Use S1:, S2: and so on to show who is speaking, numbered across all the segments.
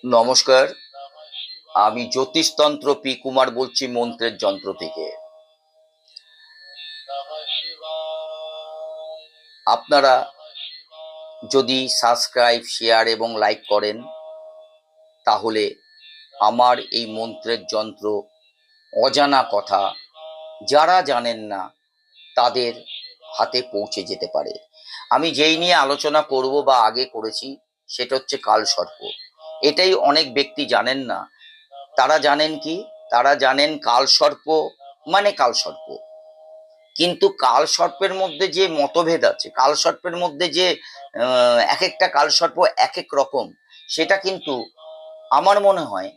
S1: নমস্কার। আমি জ্যোতিষতন্ত্র পি কুমার বলছি মন্ত্রের যন্ত্র থেকে। আপনারা যদি সাবস্ক্রাইব, শেয়ার এবং লাইক করেন, তাহলে আমার এই মন্ত্রের যন্ত্র অজানা কথা যারা জানেন না তাদের হাতে পৌঁছে যেতে পারে। আমি যেই নিয়ে আলোচনা করব বা আগে করেছি সেটা হচ্ছে কালসর্প। এটাই অনেক ব্যক্তি জানেন না। তারা জানেন কি? তারা জানেন কালসর্প মানে কালসর্প। কিন্তু কালসর্পের মধ্যে যে মতভেদ আছে, কালসর্পের মধ্যে যে এক একটা কালসর্প এক এক রকম, সেটা কিন্তু আমার মনে হয়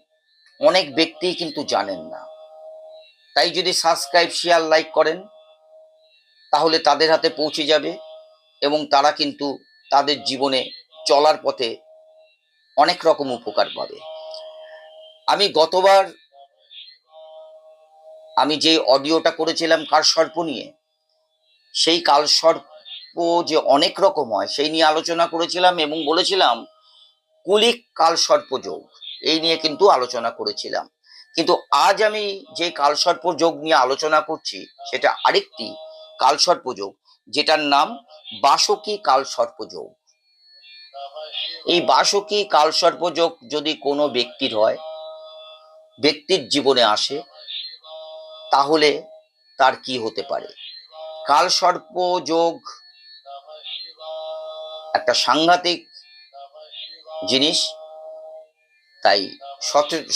S1: অনেক ব্যক্তি কিন্তু জানেন না। তাই যদি সাবস্ক্রাইব, শেয়ার, লাইক করেন, তাহলে তাদের হাতে পৌঁছে যাবে এবং তারা কিন্তু তাদের জীবনে চলার পথে অনেক রকম উপকার পাবে। আমি গতবার যে অডিওটা করেছিলাম কালসর্প নিয়ে, সেই কালসর্প যে অনেক রকম হয় সেই নিয়ে আলোচনা করেছিলাম এবং বলেছিলাম কুলিক কালসর্প যোগ, এই নিয়ে কিন্তু আলোচনা করেছিলাম। কিন্তু আজ আমি যে কালসর্প যোগ নিয়ে আলোচনা করছি সেটা আরেকটি কালসর্প যোগ, যেটার নাম বাসকী কালসর্প যোগ। এই বাসকী কালসর্প যোগ যদি কোনো ব্যক্তির হয়, ব্যক্তির জীবনে আসে, তাহলে তার কি হতে পারে? কালসর্প যোগ একটা সাংঘাতিক জিনিস, তাই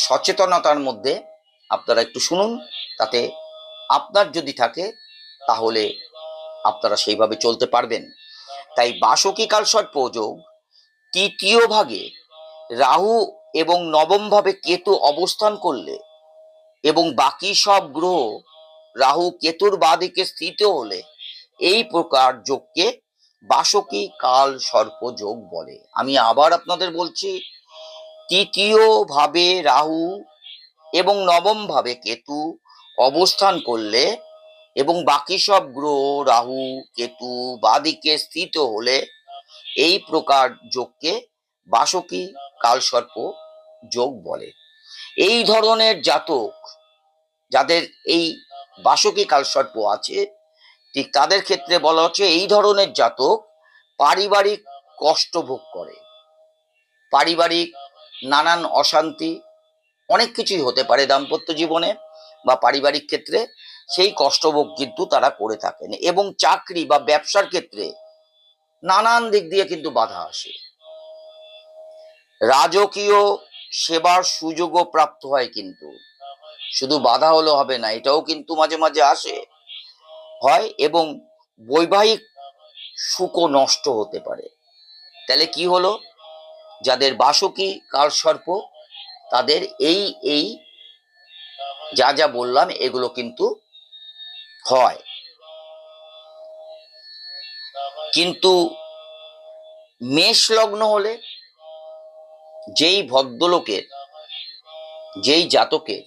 S1: সচেতনতার মধ্যে আপনারা একটু শুনুন। তাতে আপনার যদি থাকে তাহলে আপনারা সেইভাবে চলতে পারবেন। তাই বাসকী কালসর্প যোগ তৃতীয় ভাগে রাহু এবং নবম ভাবে কেতু অবস্থান করলে এবং বাকি সব গ্রহ রাহু কেতুর বাদিকে স্থিত হলে এই প্রকার যোগকে বাসকী কালসর্প যোগ বলে। আমি আবার আপনাদের বলছি, তৃতীয় ভাবে রাহু এবং নবম ভাবে কেতু অবস্থান করলে এবং বাকি সব গ্রহ রাহু কেতু বাদিকে স্থিত হলে এই প্রকার যোগকে বাসকী কালসর্প যোগ বলে। এই ধরনের জাতক যাদের এই বাসকী কালসর্প আছে, ঠিক তাদের ক্ষেত্রে বলা হচ্ছে এই ধরনের জাতক পারিবারিক কষ্ট ভোগ করে। পারিবারিক নানান অশান্তি, অনেক কিছুই হতে পারে দাম্পত্য জীবনে বা পারিবারিক ক্ষেত্রে, সেই কষ্টভোগ কিন্তু তারা করে থাকেন। এবং চাকরি বা ব্যবসার ক্ষেত্রে নানান দিক দিয়ে কিন্তু বাধা আসে। রাজকীয় সেবার সুযোগও প্রাপ্ত হয়, কিন্তু শুধু বাধা হলে হবে না, এটাও কিন্তু মাঝে মাঝে আসে হয় এবং বৈবাহিক সুখও নষ্ট হতে পারে। তাহলে কি হলো? যাদের বাসকী কালসর্প তাদের এই এই যা যা বললাম এগুলো কিন্তু হয়। কিন্তু মেষ লগ্ন হলে, যেই ভদ্রলোকের, যেই জাতকের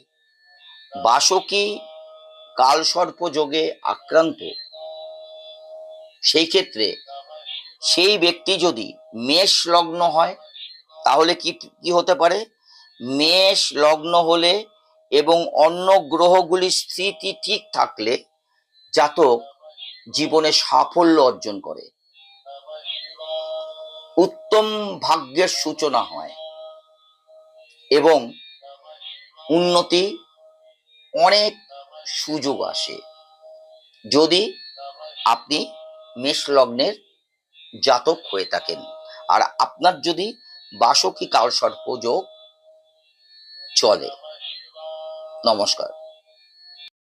S1: বাসকী কালসর্প যোগে আক্রান্ত, সেই ক্ষেত্রে সেই ব্যক্তি যদি মেষ লগ্ন হয়, তাহলে কি কি হতে পারে? মেষ লগ্ন হলে এবং অন্য গ্রহগুলির স্থিতি ঠিক থাকলে জাতক জীবনে সাফল্য অর্জন করে, উত্তম ভাগ্যের সূচনা হয় এবং উন্নতি অনেক সুযোগ আসে, যদি আপনি মেষ লগ্নের জাতক হয়ে থাকেন আর আপনার যদি বাসকী কালসর্প যোগ চলে। নমস্কার।